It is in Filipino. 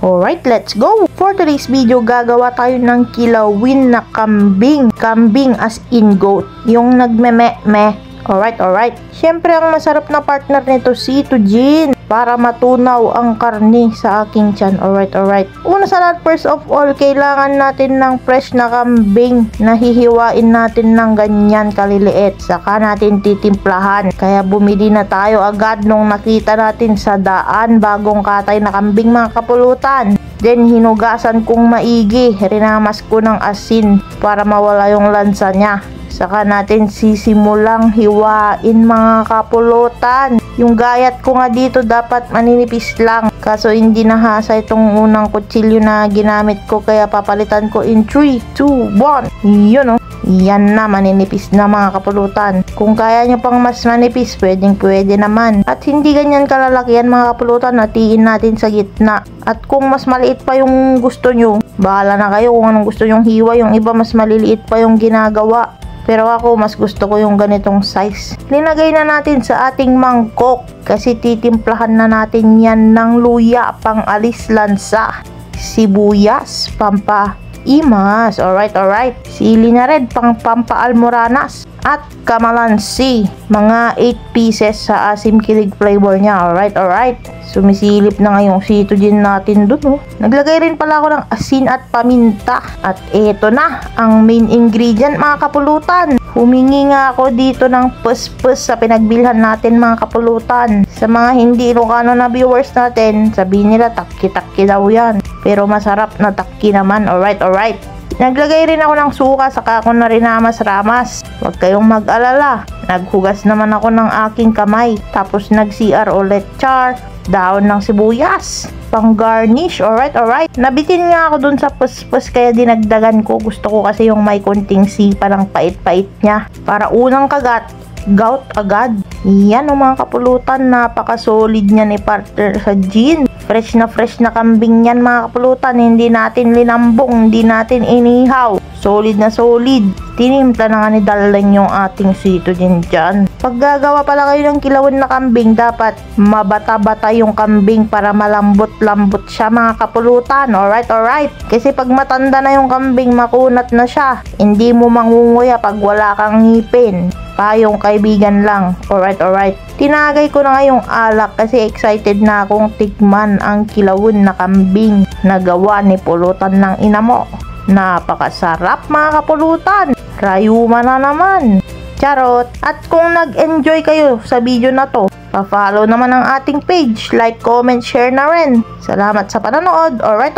Alright, let's go! For today's video, gagawa tayo ng kilawin na kambing. Kambing as in goat. Yung nagme-me-me. Alright. Siyempre, ang masarap na partner nito, si Tujin. Para matunaw ang karni sa aking tiyan. Alright. Una sa lahat, first of all, kailangan natin ng fresh na kambing na hihiwain natin ng ganyan kaliliit. Saka natin titimplahan. Kaya bumili na tayo agad nung nakita natin sa daan bagong katay na kambing, mga kapulutan. Then hinugasan kong maigi. Rinamas ko ng asin para mawala yung lansa niya. Saka natin sisimulang hiwain, mga kapulutan. Yung gayat ko nga dito dapat maninipis lang. Kaso hindi nahasa itong unang kutsilyo na ginamit ko. Kaya papalitan ko in 3, 2, 1. Yun o. Yan na, maninipis na, mga kapulutan. Kung kaya nyo pang mas manipis, pwede naman. At hindi ganyan kalalaki yan, mga kapulutan. Hatiin natin sa gitna. At kung mas maliit pa yung gusto nyo, bahala na kayo kung anong gusto nyong hiwa. Yung iba mas maliliit pa yung ginagawa. Pero ako, mas gusto ko yung ganitong size. Linagay na natin sa ating mangkok. Kasi titimplahan na natin yan ng luya, pang alis lansa. Sibuyas, pampaimas. Alright. Sili na red, pang pampaalmoranas. At kamalansi, mga 8 pieces sa asim kilig flavor niya. Alright. Sumisilip na nga yung sito din natin dun. Naglagay rin pala ako ng asin at paminta. At eto na, ang main ingredient, mga kapulutan. Humingi nga ako dito ng pus-pus sa pinagbilhan natin, mga kapulutan. Sa mga hindi Ilocano na viewers natin, sabihin nila takki-takki daw yan. Pero masarap na takki naman. Alright. Naglagay rin ako ng suka, saka ako na rinamas-ramas. Huwag kayong mag-alala. Naghugas naman ako ng aking kamay. Tapos nag-CR ulit. Char! Daon ng sibuyas. Pang garnish. Alright. Nabitin nga ako dun sa pus-pus kaya dinagdagan ko. Gusto ko kasi yung may konting sipa ng pait-pait niya. Para unang kagat, gout agad. Yan o, mga kapulutan. Napaka-solid niya ni partner sa gin. Fresh na kambing yan, mga kapulutan. Hindi natin linambong, hindi natin inihaw. Solid na solid. Tinimpla na nga ni Darling yung ating sito din dyan. Pag gagawa pala kayo ng kilawin na kambing, dapat mabata-bata yung kambing para malambot-lambot siya, mga kapulutan. Alright. Kasi pag matanda na yung kambing, makunat na siya. Hindi mo mangunguya pag wala kang ngipin. Payong kaibigan lang. Alright. Tinagay ko na nga yung alak kasi excited na akong tikman ang kilawin na kambing na gawa ni pulutan ng ina mo. Napakasarap, mga kapulutan. Rayuma na naman. Charot. At kung nag-enjoy kayo sa video na to, pa-follow naman ang ating page. Like, comment, share na rin. Salamat sa panonood. Alright.